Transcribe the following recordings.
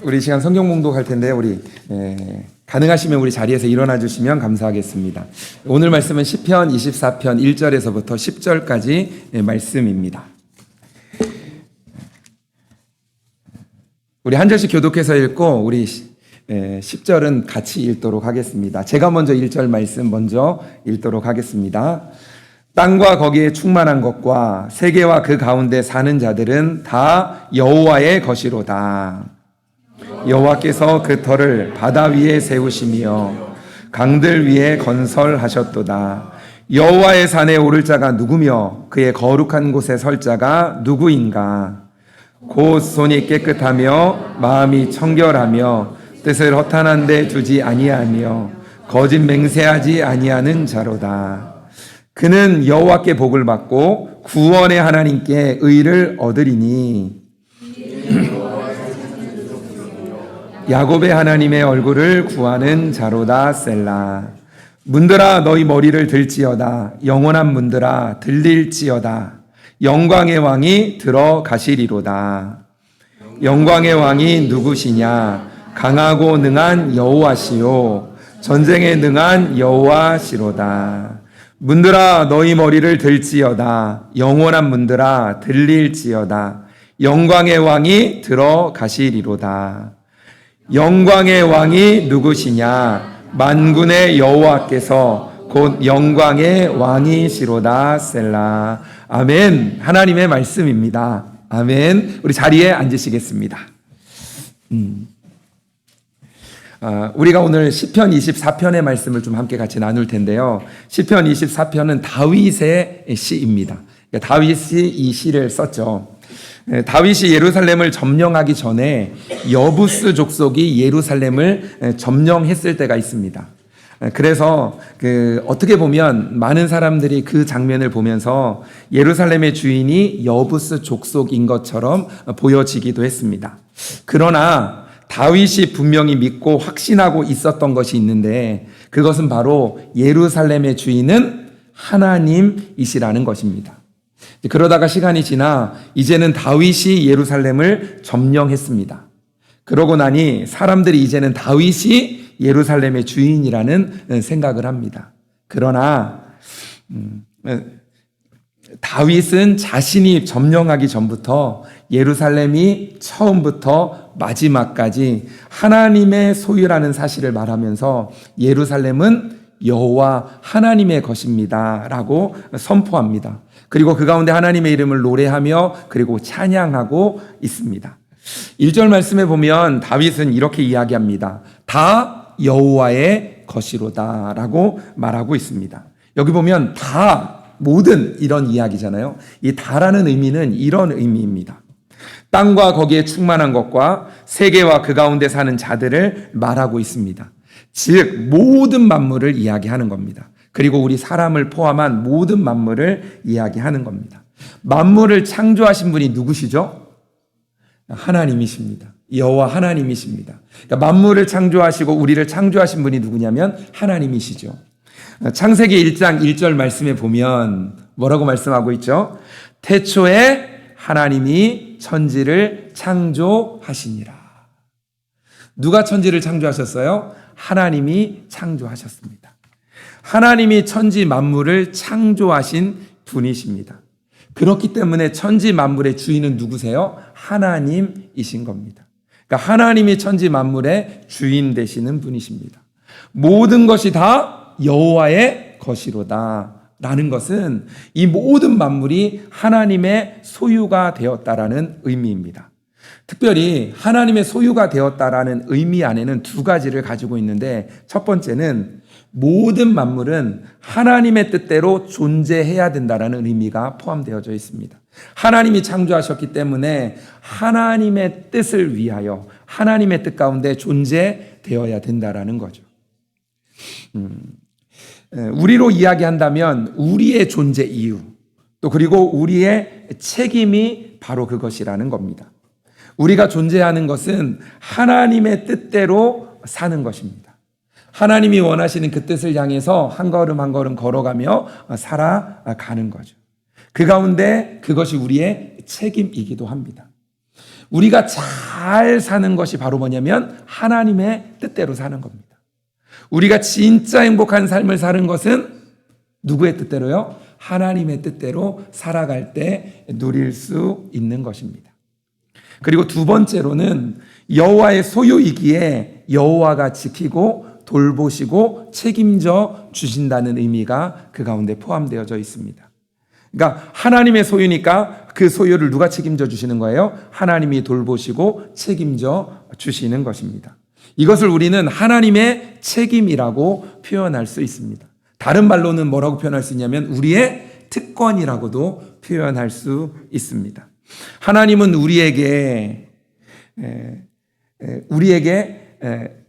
우리 시간 성경 봉독할 텐데 우리 가능하시면 우리 자리에서 일어나 주시면 감사하겠습니다. 오늘 말씀은 시편 24편 1절에서부터 10절까지 말씀입니다. 우리 한 절씩 교독해서 읽고 우리 10절은 같이 읽도록 하겠습니다. 제가 먼저 1절 말씀 먼저 읽도록 하겠습니다. 땅과 거기에 충만한 것과 세계와 그 가운데 사는 자들은 다 여호와의 것이로다. 여호와께서 그 터를 바다 위에 세우시며 강들 위에 건설하셨도다. 여호와의 산에 오를 자가 누구며 그의 거룩한 곳에 설 자가 누구인가? 곧 손이 깨끗하며 마음이 청결하며 뜻을 허탄한 데 두지 아니하며 거짓 맹세하지 아니하는 자로다. 그는 여호와께 복을 받고 구원의 하나님께 의를 얻으리니 야곱의 하나님의 얼굴을 구하는 자로다. 셀라. 문들아 너희 머리를 들지어다. 영원한 문들아 들릴지어다. 영광의 왕이 들어가시리로다. 영광의 왕이 누구시냐? 강하고 능한 여호와시요 전쟁에 능한 여호와시로다. 문들아 너희 머리를 들지어다. 영원한 문들아 들릴지어다. 영광의 왕이 들어가시리로다. 영광의 왕이 누구시냐? 만군의 여호와께서 곧 영광의 왕이시로다. 셀라. 아멘. 하나님의 말씀입니다. 아멘. 우리 자리에 앉으시겠습니다. 우리가 오늘 시편 24편의 말씀을 좀 함께 같이 나눌 텐데요. 시편 24편은 다윗의 시입니다. 다윗이 이 시를 썼죠. 다윗이 예루살렘을 점령하기 전에 여부스 족속이 예루살렘을 점령했을 때가 있습니다. 그래서 어떻게 보면 많은 사람들이 그 장면을 보면서 예루살렘의 주인이 여부스 족속인 것처럼 보여지기도 했습니다. 그러나 다윗이 분명히 믿고 확신하고 있었던 것이 있는데 그것은 바로 예루살렘의 주인은 하나님이시라는 것입니다. 그러다가 시간이 지나 이제는 다윗이 예루살렘을 점령했습니다. 그러고 나니 사람들이 이제는 다윗이 예루살렘의 주인이라는 생각을 합니다. 그러나 다윗은 자신이 점령하기 전부터 예루살렘이 처음부터 마지막까지 하나님의 소유라는 사실을 말하면서 예루살렘은 여호와 하나님의 것입니다 라고 선포합니다. 그리고 그 가운데 하나님의 이름을 노래하며 그리고 찬양하고 있습니다. 1절 말씀에 보면 다윗은 이렇게 이야기합니다. 다 여호와의 것이로다 라고 말하고 있습니다. 여기 보면 다 모든 이런 이야기잖아요. 이 다라는 의미는 이런 의미입니다. 땅과 거기에 충만한 것과 세계와 그 가운데 사는 자들을 말하고 있습니다. 즉 모든 만물을 이야기하는 겁니다. 그리고 우리 사람을 포함한 모든 만물을 이야기하는 겁니다. 만물을 창조하신 분이 누구시죠? 하나님이십니다. 여호와 하나님이십니다. 그러니까 만물을 창조하시고 우리를 창조하신 분이 누구냐면 하나님이시죠. 창세기 1장 1절 말씀에 보면 뭐라고 말씀하고 있죠? 태초에 하나님이 천지를 창조하시니라. 누가 천지를 창조하셨어요? 하나님이 창조하셨습니다. 하나님이 천지 만물을 창조하신 분이십니다. 그렇기 때문에 천지 만물의 주인은 누구세요? 하나님이신 겁니다. 그러니까 하나님이 천지 만물의 주인 되시는 분이십니다. 모든 것이 다 여호와의 것이로다 라는 것은 이 모든 만물이 하나님의 소유가 되었다라는 의미입니다. 특별히 하나님의 소유가 되었다라는 의미 안에는 두 가지를 가지고 있는데 첫 번째는 모든 만물은 하나님의 뜻대로 존재해야 된다라는 의미가 포함되어져 있습니다. 하나님이 창조하셨기 때문에 하나님의 뜻을 위하여 하나님의 뜻 가운데 존재되어야 된다라는 거죠. 우리로 이야기한다면 우리의 존재 이유 또 그리고 우리의 책임이 바로 그것이라는 겁니다. 우리가 존재하는 것은 하나님의 뜻대로 사는 것입니다. 하나님이 원하시는 그 뜻을 향해서 한 걸음 한 걸음 걸어가며 살아가는 거죠. 그 가운데 그것이 우리의 책임이기도 합니다. 우리가 잘 사는 것이 바로 뭐냐면 하나님의 뜻대로 사는 겁니다. 우리가 진짜 행복한 삶을 사는 것은 누구의 뜻대로요? 하나님의 뜻대로 살아갈 때 누릴 수 있는 것입니다. 그리고 두 번째로는 여호와의 소유이기에 여호와가 지키고 돌보시고 책임져 주신다는 의미가 그 가운데 포함되어져 있습니다. 그러니까 하나님의 소유니까 그 소유를 누가 책임져 주시는 거예요? 하나님이 돌보시고 책임져 주시는 것입니다. 이것을 우리는 하나님의 책임이라고 표현할 수 있습니다. 다른 말로는 뭐라고 표현할 수 있냐면 우리의 특권이라고도 표현할 수 있습니다. 하나님은 우리에게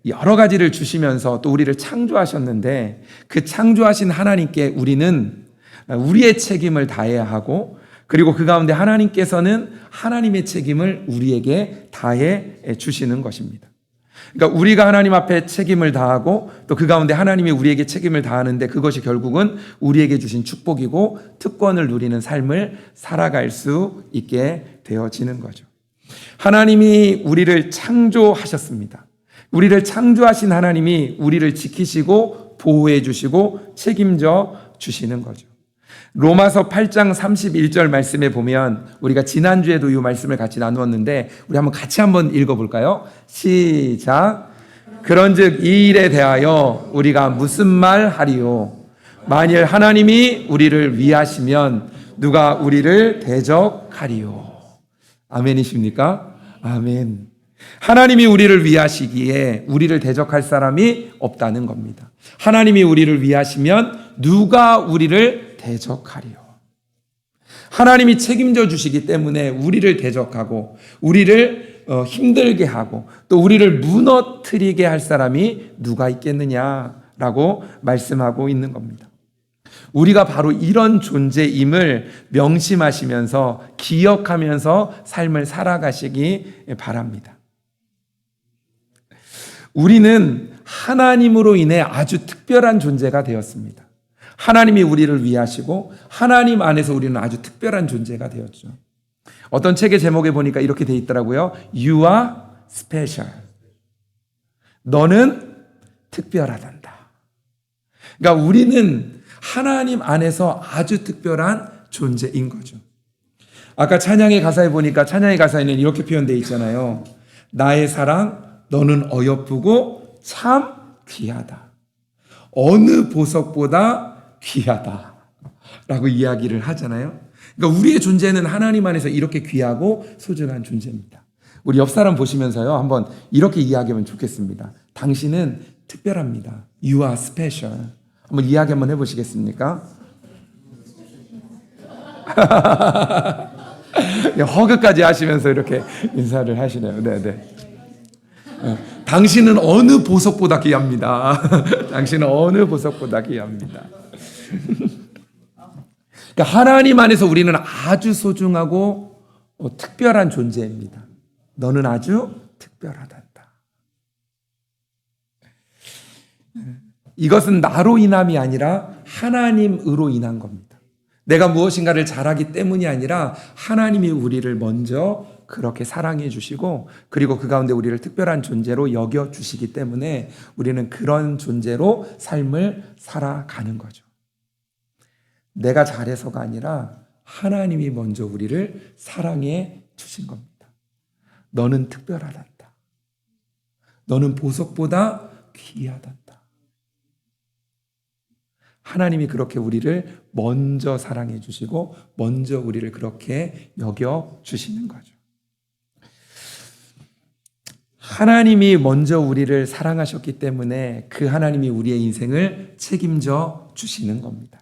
여러 가지를 주시면서 또 우리를 창조하셨는데 그 창조하신 하나님께 우리는 우리의 책임을 다해야 하고 그리고 그 가운데 하나님께서는 하나님의 책임을 우리에게 다해 주시는 것입니다. 그러니까 우리가 하나님 앞에 책임을 다하고 또 그 가운데 하나님이 우리에게 책임을 다하는데 그것이 결국은 우리에게 주신 축복이고 특권을 누리는 삶을 살아갈 수 있게 되어지는 거죠. 하나님이 우리를 창조하셨습니다. 우리를 창조하신 하나님이 우리를 지키시고 보호해 주시고 책임져 주시는 거죠. 로마서 8장 31절 말씀에 보면 우리가 지난주에도 이 말씀을 같이 나누었는데 우리 같이 한번 읽어볼까요? 시작. 그런즉 이 일에 대하여 우리가 무슨 말 하리요? 만일 하나님이 우리를 위하시면 누가 우리를 대적하리요? 아멘이십니까? 아멘. 하나님이 우리를 위하시기에 우리를 대적할 사람이 없다는 겁니다. 하나님이 우리를 위하시면 누가 우리를 대적하리요? 하나님이 책임져 주시기 때문에 우리를 대적하고 우리를 힘들게 하고 또 우리를 무너뜨리게 할 사람이 누가 있겠느냐라고 말씀하고 있는 겁니다. 우리가 바로 이런 존재임을 명심하시면서 기억하면서 삶을 살아가시기 바랍니다. 우리는 하나님으로 인해 아주 특별한 존재가 되었습니다. 하나님이 우리를 위하시고 하나님 안에서 우리는 아주 특별한 존재가 되었죠. 어떤 책의 제목에 보니까 이렇게 돼 있더라고요. You are special. 너는 특별하단다. 그러니까 우리는 하나님 안에서 아주 특별한 존재인 거죠. 아까 찬양의 가사에 보니까 찬양의 가사에는 이렇게 표현되어 있잖아요. 나의 사랑 너는 어여쁘고 참 귀하다. 어느 보석보다 귀하다 라고 이야기를 하잖아요. 그러니까 우리의 존재는 하나님 안에서 이렇게 귀하고 소중한 존재입니다. 우리 옆 사람 보시면서요 한번 이렇게 이야기하면 좋겠습니다. 당신은 특별합니다. You are special. 한번 이야기 한번 해보시겠습니까? 허그까지 하시면서 이렇게 인사를 하시네요. 네네. 당신은 어느 보석보다 귀합니다. 당신은 어느 보석보다 귀합니다. 그러니까 하나님 안에서 우리는 아주 소중하고 특별한 존재입니다. 너는 아주 특별하단다. 이것은 나로 인함이 아니라 하나님으로 인한 겁니다. 내가 무엇인가를 잘하기 때문이 아니라 하나님이 우리를 먼저 그렇게 사랑해 주시고 그리고 그 가운데 우리를 특별한 존재로 여겨 주시기 때문에 우리는 그런 존재로 삶을 살아가는 거죠. 내가 잘해서가 아니라 하나님이 먼저 우리를 사랑해 주신 겁니다. 너는 특별하단다. 너는 보석보다 귀하단다. 하나님이 그렇게 우리를 먼저 사랑해 주시고 먼저 우리를 그렇게 여겨 주시는 거죠. 하나님이 먼저 우리를 사랑하셨기 때문에 그 하나님이 우리의 인생을 책임져 주시는 겁니다.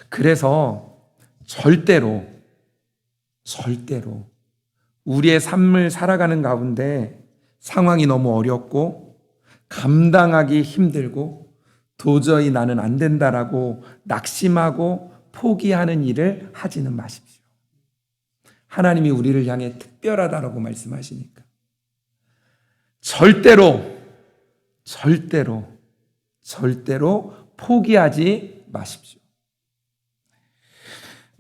그래서 절대로 우리의 삶을 살아가는 가운데 상황이 너무 어렵고 감당하기 힘들고 도저히 나는 안 된다라고 낙심하고 포기하는 일을 하지는 마십시오. 하나님이 우리를 향해 특별하다라고 말씀하시니까 절대로 포기하지 마십시오.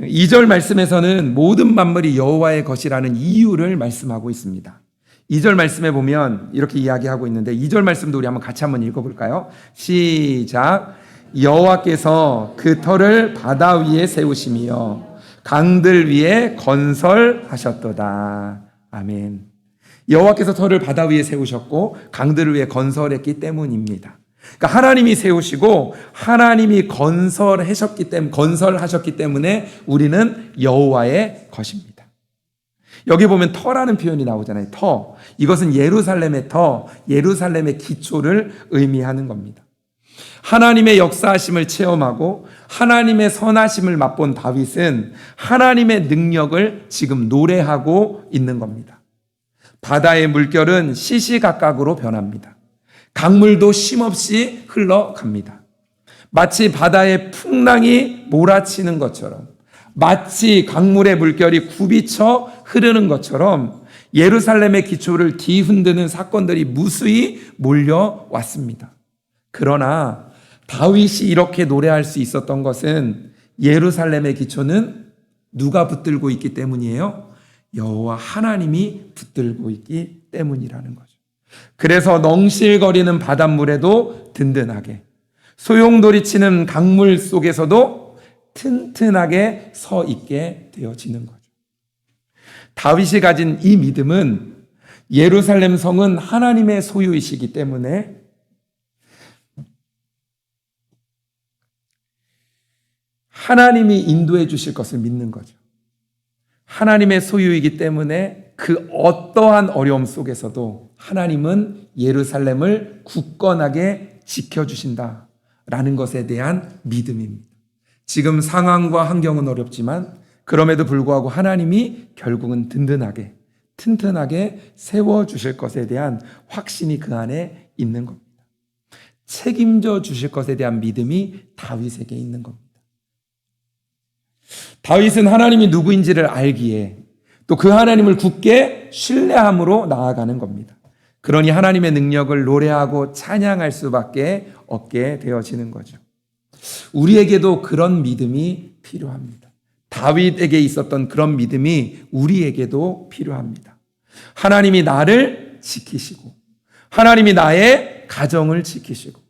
2절 말씀에서는 모든 만물이 여호와의 것이라는 이유를 말씀하고 있습니다. 2절 말씀에 보면 이렇게 이야기하고 있는데 2절 말씀도 우리 한번 같이 한번 읽어볼까요? 시작. 여호와께서 그 터를 바다 위에 세우시며 강들 위에 건설하셨도다. 아멘. 여호와께서 터를 바다 위에 세우셨고 강들 위에 건설했기 때문입니다. 그러니까 하나님이 세우시고 하나님이 건설하셨기 때문에 우리는 여호와의 것입니다. 여기 보면 터라는 표현이 나오잖아요. 터. 이것은 예루살렘의 터, 예루살렘의 기초를 의미하는 겁니다. 하나님의 역사하심을 체험하고 하나님의 선하심을 맛본 다윗은 하나님의 능력을 지금 노래하고 있는 겁니다. 바다의 물결은 시시각각으로 변합니다. 강물도 쉼없이 흘러갑니다. 마치 바다의 풍랑이 몰아치는 것처럼, 마치 강물의 물결이 굽이쳐 흐르는 것처럼 예루살렘의 기초를 뒤흔드는 사건들이 무수히 몰려왔습니다. 그러나 다윗이 이렇게 노래할 수 있었던 것은 예루살렘의 기초는 누가 붙들고 있기 때문이에요? 여호와 하나님이 붙들고 있기 때문이라는 거죠. 그래서 넝실거리는 바닷물에도 든든하게, 소용돌이치는 강물 속에서도 튼튼하게 서 있게 되어지는 거죠. 다윗이 가진 이 믿음은 예루살렘 성은 하나님의 소유이시기 때문에 하나님이 인도해 주실 것을 믿는 거죠. 하나님의 소유이기 때문에 그 어떠한 어려움 속에서도 하나님은 예루살렘을 굳건하게 지켜주신다라는 것에 대한 믿음입니다. 지금 상황과 환경은 어렵지만 그럼에도 불구하고 하나님이 결국은 든든하게, 튼튼하게 세워주실 것에 대한 확신이 그 안에 있는 겁니다. 책임져 주실 것에 대한 믿음이 다윗에게 있는 겁니다. 다윗은 하나님이 누구인지를 알기에 또 그 하나님을 굳게 신뢰함으로 나아가는 겁니다. 그러니 하나님의 능력을 노래하고 찬양할 수밖에 없게 되어지는 거죠. 우리에게도 그런 믿음이 필요합니다. 다윗에게 있었던 그런 믿음이 우리에게도 필요합니다. 하나님이 나를 지키시고 하나님이 나의 가정을 지키시고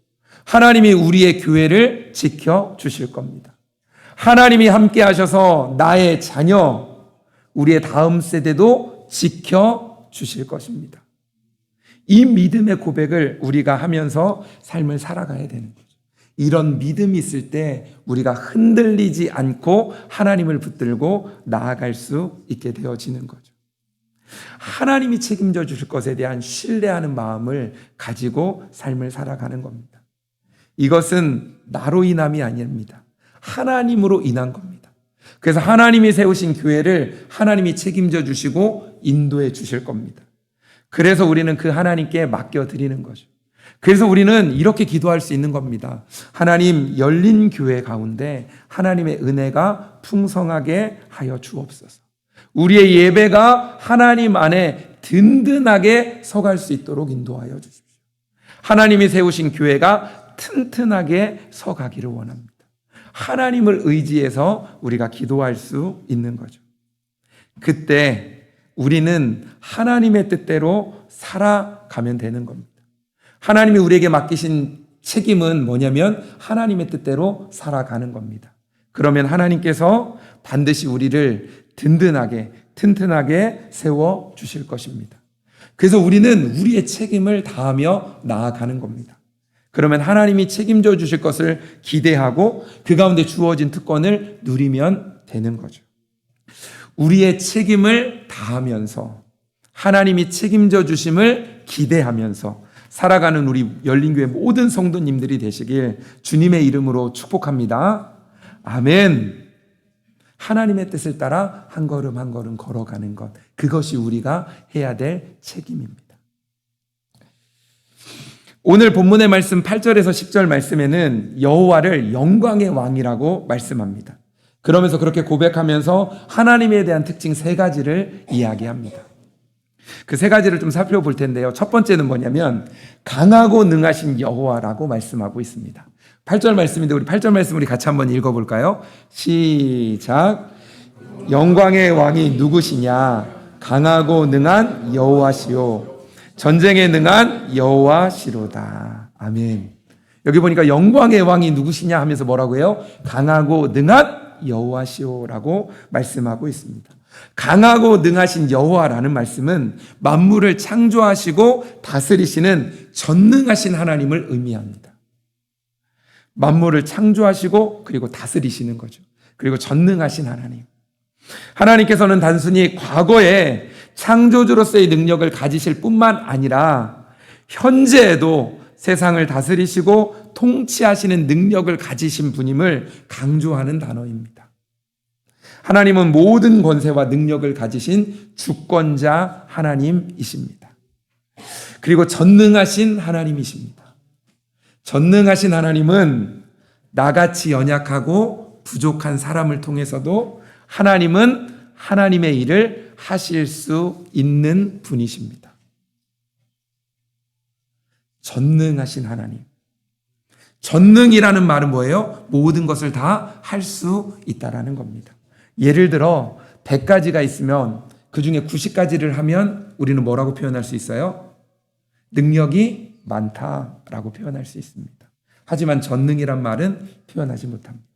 하나님이 우리의 교회를 지켜주실 겁니다. 하나님이 함께 하셔서 나의 자녀, 우리의 다음 세대도 지켜주실 것입니다. 이 믿음의 고백을 우리가 하면서 삶을 살아가야 되는 거죠. 이런 믿음이 있을 때 우리가 흔들리지 않고 하나님을 붙들고 나아갈 수 있게 되어지는 거죠. 하나님이 책임져 주실 것에 대한 신뢰하는 마음을 가지고 삶을 살아가는 겁니다. 이것은 나로 인함이 아닙니다. 하나님으로 인한 겁니다. 그래서 하나님이 세우신 교회를 하나님이 책임져 주시고 인도해 주실 겁니다. 그래서 우리는 그 하나님께 맡겨드리는 거죠. 그래서 우리는 이렇게 기도할 수 있는 겁니다. 하나님, 열린 교회 가운데 하나님의 은혜가 풍성하게 하여 주옵소서. 우리의 예배가 하나님 안에 든든하게 서갈 수 있도록 인도하여 주십시오. 하나님이 세우신 교회가 튼튼하게 서가기를 원합니다. 하나님을 의지해서 우리가 기도할 수 있는 거죠. 그때 우리는 하나님의 뜻대로 살아가면 되는 겁니다. 하나님이 우리에게 맡기신 책임은 뭐냐면 하나님의 뜻대로 살아가는 겁니다. 그러면 하나님께서 반드시 우리를 든든하게, 튼튼하게 세워 주실 것입니다. 그래서 우리는 우리의 책임을 다하며 나아가는 겁니다. 그러면 하나님이 책임져 주실 것을 기대하고 그 가운데 주어진 특권을 누리면 되는 거죠. 우리의 책임을 다하면서 하나님이 책임져 주심을 기대하면서 살아가는 우리 열린교회 모든 성도님들이 되시길 주님의 이름으로 축복합니다. 아멘. 하나님의 뜻을 따라 한 걸음 한 걸음 걸어가는 것, 그것이 우리가 해야 될 책임입니다. 오늘 본문의 말씀 8절에서 10절 말씀에는 여호와를 영광의 왕이라고 말씀합니다. 그러면서 그렇게 고백하면서 하나님에 대한 특징 3가지를 이야기합니다. 그 3가지를 좀 살펴볼 텐데요. 첫 번째는 뭐냐면 강하고 능하신 여호와라고 말씀하고 있습니다. 8절 말씀인데 우리 8절 말씀 우리 같이 한번 읽어볼까요? 시작. 영광의 왕이 누구시냐? 강하고 능한 여호와시요 전쟁에 능한 여호와시로다. 아멘. 여기 보니까 영광의 왕이 누구시냐 하면서 뭐라고 해요? 강하고 능한 여호와시오라고 말씀하고 있습니다. 강하고 능하신 여호와라는 말씀은 만물을 창조하시고 다스리시는 전능하신 하나님을 의미합니다. 만물을 창조하시고 그리고 다스리시는 거죠. 그리고 전능하신 하나님. 하나님께서는 단순히 과거에 창조주로서의 능력을 가지실 뿐만 아니라 현재에도 세상을 다스리시고 통치하시는 능력을 가지신 분임을 강조하는 단어입니다. 하나님은 모든 권세와 능력을 가지신 주권자 하나님이십니다. 그리고 전능하신 하나님이십니다. 전능하신 하나님은 나같이 연약하고 부족한 사람을 통해서도 하나님은 하나님의 일을 하실 수 있는 분이십니다. 전능하신 하나님. 전능이라는 말은 뭐예요? 모든 것을 다 할 수 있다라는 겁니다. 예를 들어 100가지가 있으면 그 중에 90가지를 하면 우리는 뭐라고 표현할 수 있어요? 능력이 많다라고 표현할 수 있습니다. 하지만 전능이란 말은 표현하지 못합니다.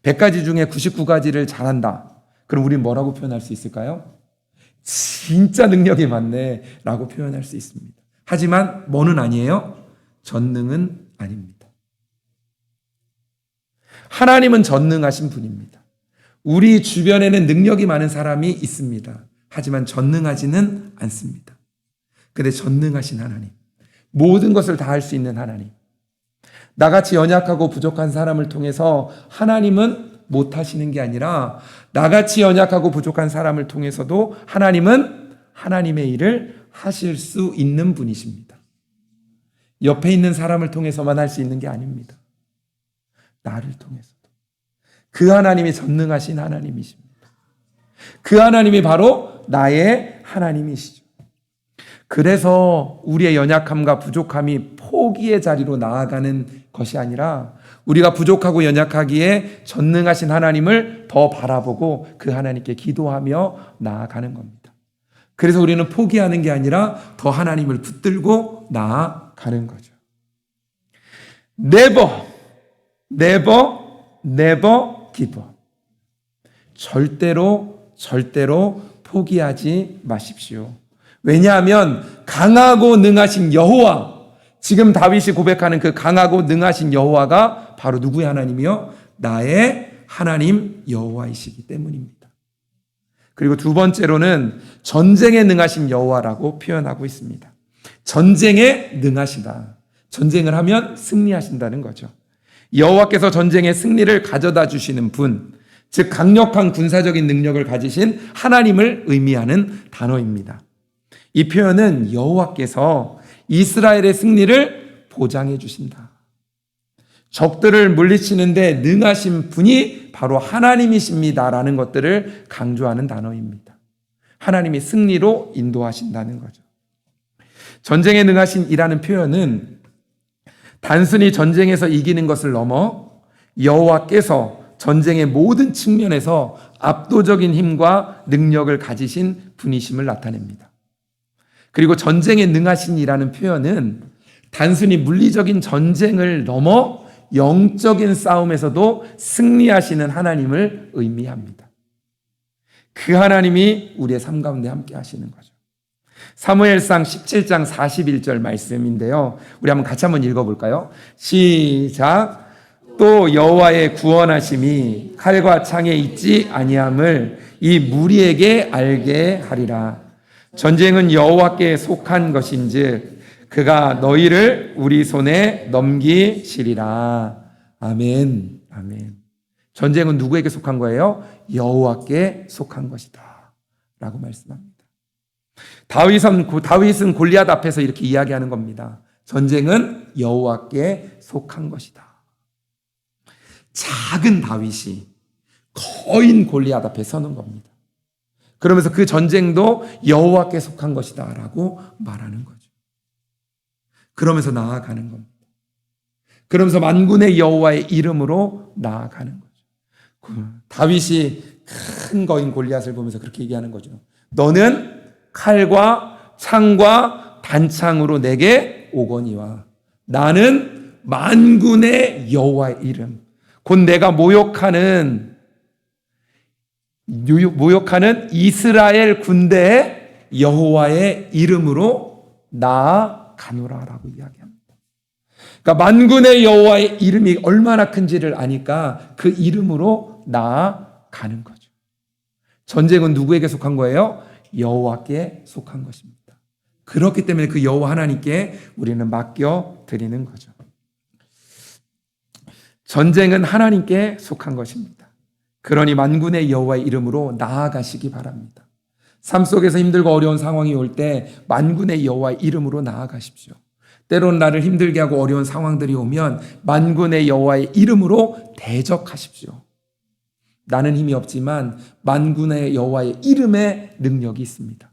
100가지 중에 99가지를 잘한다. 그럼 우리는 뭐라고 표현할 수 있을까요? 진짜 능력이 많네 라고 표현할 수 있습니다. 하지만 뭐는 아니에요? 전능은 아닙니다. 하나님은 전능하신 분입니다. 우리 주변에는 능력이 많은 사람이 있습니다. 하지만 전능하지는 않습니다. 근데 전능하신 하나님, 모든 것을 다 할 수 있는 하나님, 나같이 연약하고 부족한 사람을 통해서 하나님은 못하시는 게 아니라 나같이 연약하고 부족한 사람을 통해서도 하나님은 하나님의 일을 하실 수 있는 분이십니다. 옆에 있는 사람을 통해서만 할 수 있는 게 아닙니다. 나를 통해서도. 그 하나님이 전능하신 하나님이십니다. 그 하나님이 바로 나의 하나님이시죠. 그래서 우리의 연약함과 부족함이 포기의 자리로 나아가는 것이 아니라 우리가 부족하고 연약하기에 전능하신 하나님을 더 바라보고 그 하나님께 기도하며 나아가는 겁니다. 그래서 우리는 포기하는 게 아니라 더 하나님을 붙들고 나아가는 거죠. Never, never, never give up. 절대로 포기하지 마십시오. 왜냐하면 강하고 능하신 여호와, 지금 다윗이 고백하는 그 강하고 능하신 여호와가 바로 누구의 하나님이요? 나의 하나님 여호와이시기 때문입니다. 그리고 두 번째로는 전쟁에 능하신 여호와라고 표현하고 있습니다. 전쟁에 능하시다. 전쟁을 하면 승리하신다는 거죠. 여호와께서 전쟁의 승리를 가져다 주시는 분, 즉 강력한 군사적인 능력을 가지신 하나님을 의미하는 단어입니다. 이 표현은 여호와께서 이스라엘의 승리를 보장해 주신다. 적들을 물리치는데 능하신 분이 바로 하나님이십니다라는 것들을 강조하는 단어입니다. 하나님이 승리로 인도하신다는 거죠. 전쟁에 능하신 이라는 표현은 단순히 전쟁에서 이기는 것을 넘어 여호와께서 전쟁의 모든 측면에서 압도적인 힘과 능력을 가지신 분이심을 나타냅니다. 그리고 전쟁에 능하신 이라는 표현은 단순히 물리적인 전쟁을 넘어 영적인 싸움에서도 승리하시는 하나님을 의미합니다. 그 하나님이 우리의 삶 가운데 함께 하시는 거죠. 사무엘상 17장 41절 말씀인데요. 우리 같이 한번 읽어볼까요? 시작. 또 여호와의 구원하심이 칼과 창에 있지 아니함을 이 무리에게 알게 하리라. 전쟁은 여호와께 속한 것인즉 그가 너희를 우리 손에 넘기시리라. 아멘. 아멘. 전쟁은 누구에게 속한 거예요? 여호와께 속한 것이다 라고 말씀합니다. 다윗은 골리앗 앞에서 이렇게 이야기하는 겁니다. 전쟁은 여호와께 속한 것이다. 작은 다윗이 거인 골리앗 앞에 서는 겁니다. 그러면서 그 전쟁도 여호와께 속한 것이다 라고 말하는 거죠. 그러면서 나아가는 겁니다. 그러면서 만군의 여호와의 이름으로 나아가는 거죠. 다윗이 큰 거인 골리앗을 보면서 그렇게 얘기하는 거죠. 너는 칼과 창과 단창으로 내게 오거니와 나는 만군의 여호와의 이름 곧 내가 모욕하는 이스라엘 군대의 여호와의 이름으로 나아가노라라고 이야기합니다. 그러니까 만군의 여호와의 이름이 얼마나 큰지를 아니까 그 이름으로 나아가는 거죠. 전쟁은 누구에게 속한 거예요? 여호와께 속한 것입니다. 그렇기 때문에 그 여호와 하나님께 우리는 맡겨 드리는 거죠. 전쟁은 하나님께 속한 것입니다. 그러니 만군의 여호와의 이름으로 나아가시기 바랍니다. 삶 속에서 힘들고 어려운 상황이 올 때 만군의 여호와의 이름으로 나아가십시오. 때론 나를 힘들게 하고 어려운 상황들이 오면 만군의 여호와의 이름으로 대적하십시오. 나는 힘이 없지만 만군의 여호와의 이름에 능력이 있습니다.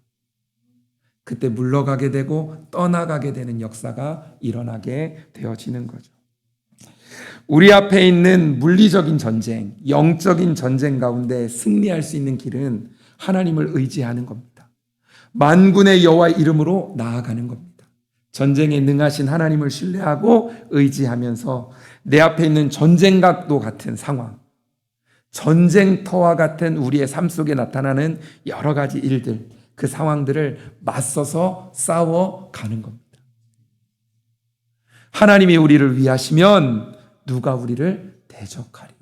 그때 물러가게 되고 떠나가게 되는 역사가 일어나게 되어지는 거죠. 우리 앞에 있는 물리적인 전쟁, 영적인 전쟁 가운데 승리할 수 있는 길은 하나님을 의지하는 겁니다. 만군의 여호와의 이름으로 나아가는 겁니다. 전쟁에 능하신 하나님을 신뢰하고 의지하면서 내 앞에 있는 전쟁각도 같은 상황, 전쟁터와 같은 우리의 삶 속에 나타나는 여러 가지 일들, 그 상황들을 맞서서 싸워가는 겁니다. 하나님이 우리를 위하시면 누가 우리를 대적하리요.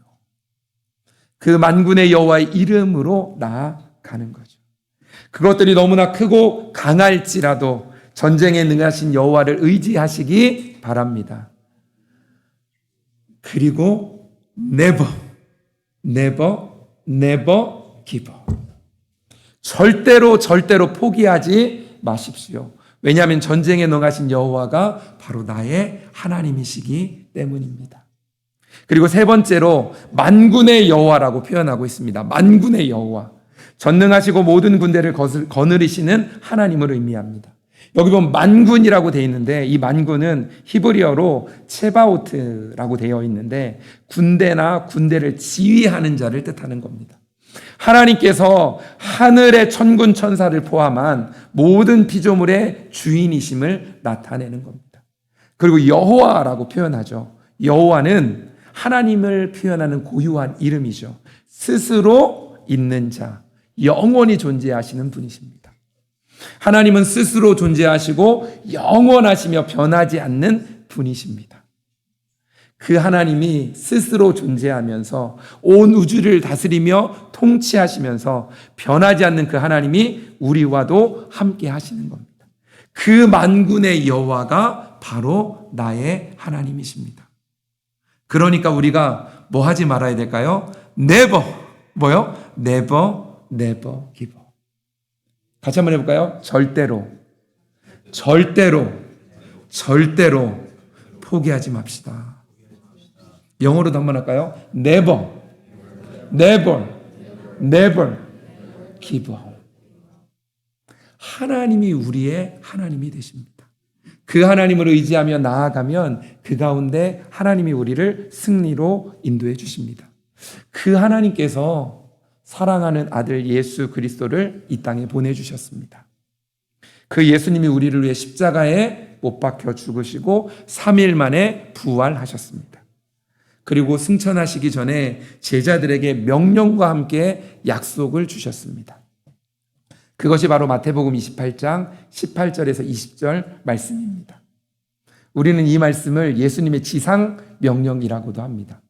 그 만군의 여호와의 이름으로 나아가는 거죠. 그것들이 너무나 크고 강할지라도 전쟁에 능하신 여호와를 의지하시기 바랍니다. 그리고 never give up. 절대로 포기하지 마십시오. 왜냐하면 전쟁에 능하신 여호와가 바로 나의 하나님이시기 때문입니다. 그리고 세 번째로 만군의 여호와라고 표현하고 있습니다. 만군의 여호와. 전능하시고 모든 군대를 거느리시는 하나님을 의미합니다. 여기 보면 만군이라고 되어 있는데 이 만군은 히브리어로 체바오트라고 되어 있는데 군대나 군대를 지휘하는 자를 뜻하는 겁니다. 하나님께서 하늘의 천군 천사를 포함한 모든 피조물의 주인이심을 나타내는 겁니다. 그리고 여호와라고 표현하죠. 여호와는 하나님을 표현하는 고유한 이름이죠. 스스로 있는 자, 영원히 존재하시는 분이십니다. 하나님은 스스로 존재하시고 영원하시며 변하지 않는 분이십니다. 그 하나님이 스스로 존재하면서 온 우주를 다스리며 통치하시면서 변하지 않는 그 하나님이 우리와도 함께 하시는 겁니다. 그 만군의 여호와가 바로 나의 하나님이십니다. 그러니까 우리가 뭐 하지 말아야 될까요? never give up. 같이 한번 해볼까요? 절대로 포기하지 맙시다. 영어로도 한번 할까요? never give up. 하나님이 우리의 하나님이 되십니다. 그 하나님을 의지하며 나아가면 그 가운데 하나님이 우리를 승리로 인도해 주십니다. 그 하나님께서 사랑하는 아들 예수 그리스도를 이 땅에 보내주셨습니다. 그 예수님이 우리를 위해 십자가에 못 박혀 죽으시고 3일 만에 부활하셨습니다. 그리고 승천하시기 전에 제자들에게 명령과 함께 약속을 주셨습니다. 그것이 바로 마태복음 28장 18절에서 20절 말씀입니다. 우리는 이 말씀을 예수님의 지상 명령이라고도 합니다.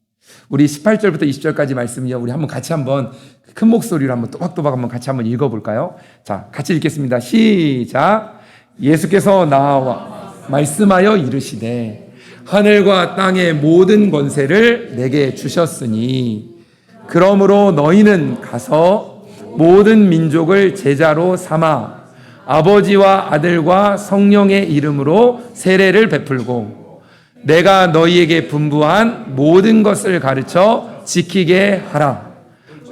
우리 18절부터 20절까지 말씀이요. 우리 같이 한번 큰 목소리로 한번 또박또박 한번 같이 한번 읽어볼까요? 자, 같이 읽겠습니다. 시작. 예수께서 나와 말씀하여 이르시되 하늘과 땅의 모든 권세를 내게 주셨으니 그러므로 너희는 가서 모든 민족을 제자로 삼아 아버지와 아들과 성령의 이름으로 세례를 베풀고 내가 너희에게 분부한 모든 것을 가르쳐 지키게 하라.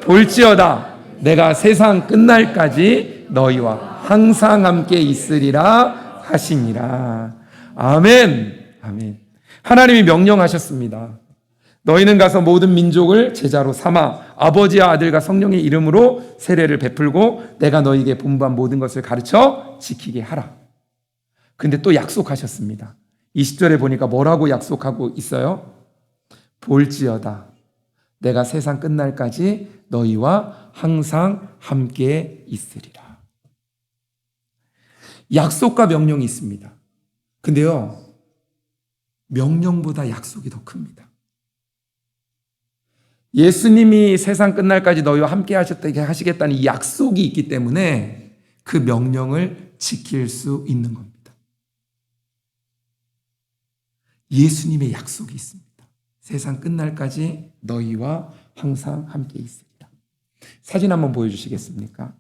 볼지어다 내가 세상 끝날까지 너희와 항상 함께 있으리라 하시니라. 아멘. 아멘. 하나님이 명령하셨습니다. 너희는 가서 모든 민족을 제자로 삼아 아버지와 아들과 성령의 이름으로 세례를 베풀고 내가 너희에게 분부한 모든 것을 가르쳐 지키게 하라. 근데 또 약속하셨습니다. 20절에 보니까 뭐라고 약속하고 있어요? 볼지어다 내가 세상 끝날까지 너희와 항상 함께 있으리라. 약속과 명령이 있습니다. 근데요, 명령보다 약속이 더 큽니다. 예수님이 세상 끝날까지 너희와 함께 하시겠다는 이 약속이 있기 때문에 그 명령을 지킬 수 있는 겁니다. 예수님의 약속이 있습니다. 세상 끝날까지 너희와 항상 함께 있으리라. 사진 한번 보여주시겠습니까?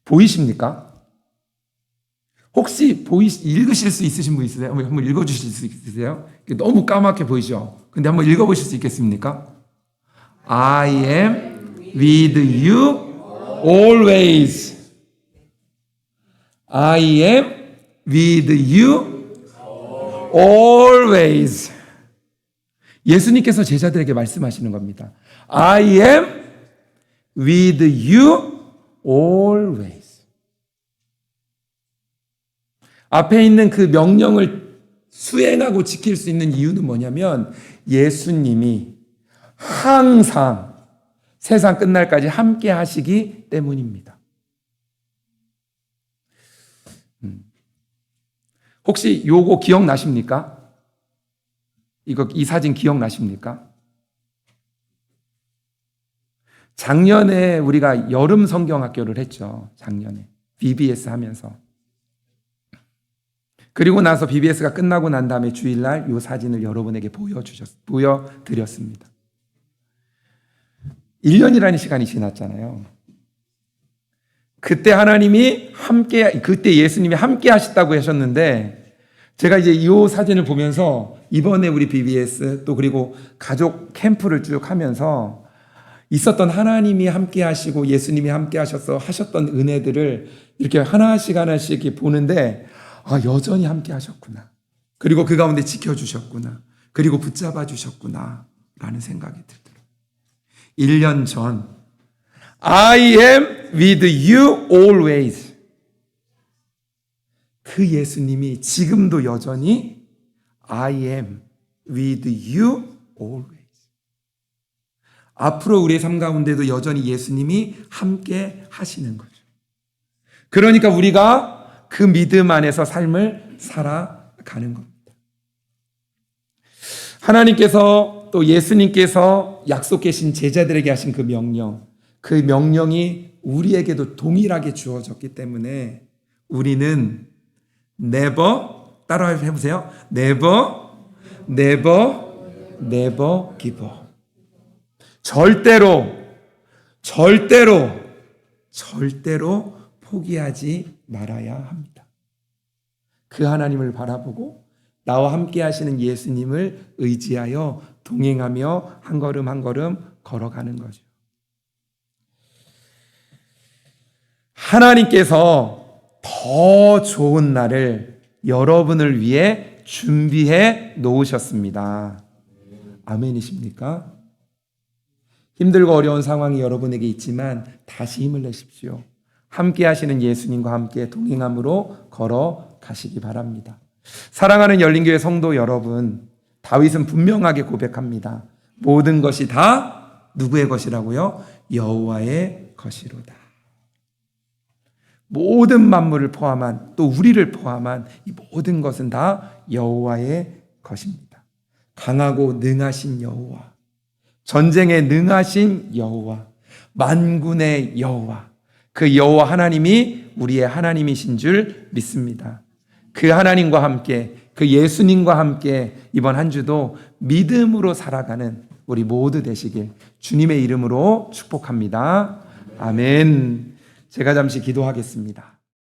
보이십니까? 혹시 읽으실 수 있으신 분 있으세요? 한번 읽어주실 수 있으세요? 너무 까맣게 보이죠? 근데 한번 읽어보실 수 있겠습니까? I am with you always. I am with you always. 예수님께서 제자들에게 말씀하시는 겁니다. I am with you always. 앞에 있는 그 명령을 수행하고 지킬 수 있는 이유는 뭐냐면 예수님이 항상 세상 끝날까지 함께 하시기 때문입니다. 혹시 요거 기억나십니까? 이 사진 기억나십니까? 작년에 우리가 여름 성경학교를 했죠. 작년에 BBS 하면서. 그리고 나서 BBS가 끝나고 난 다음에 주일날 이 사진을 여러분에게 보여드렸습니다. 1년이라는 시간이 지났잖아요. 그때 그때 예수님이 함께 하셨다고 하셨는데, 제가 이제 이 사진을 보면서 이번에 우리 BBS 또 그리고 가족 캠프를 쭉 하면서 있었던 하나님이 함께 하시고 예수님이 함께 하셨던 은혜들을 이렇게 하나씩 이렇게 보는데, 여전히 함께 하셨구나. 그리고 그 가운데 지켜주셨구나. 그리고 붙잡아 주셨구나. 라는 생각이 들더라고요. 1년 전, I am with you always. 그 예수님이 지금도 여전히 I am with you always. 앞으로 우리의 삶 가운데도 여전히 예수님이 함께 하시는 거죠. 그러니까 우리가 그 믿음 안에서 삶을 살아가는 겁니다. 하나님께서 또 예수님께서 약속하신 제자들에게 하신 그 명령이 우리에게도 동일하게 주어졌기 때문에 우리는 never, 따라 해보세요. never give up. 절대로 포기하지 말아야 합니다. 그 하나님을 바라보고 나와 함께 하시는 예수님을 의지하여 동행하며 한 걸음 한 걸음 걸어가는 거죠. 하나님께서 더 좋은 날을 여러분을 위해 준비해 놓으셨습니다. 아멘이십니까? 힘들고 어려운 상황이 여러분에게 있지만 다시 힘을 내십시오. 함께 하시는 예수님과 함께 동행함으로 걸어가시기 바랍니다. 사랑하는 열린교회 성도 여러분, 다윗은 분명하게 고백합니다. 모든 것이 다 누구의 것이라고요? 여호와의 것이로다. 모든 만물을 포함한, 또 우리를 포함한 이 모든 것은 다 여호와의 것입니다. 강하고 능하신 여호와, 전쟁에 능하신 여호와, 만군의 여호와, 그 여호와 하나님이 우리의 하나님이신 줄 믿습니다. 그 하나님과 함께, 그 예수님과 함께 이번 한 주도 믿음으로 살아가는 우리 모두 되시길 주님의 이름으로 축복합니다. 아멘. 제가 잠시 기도하겠습니다.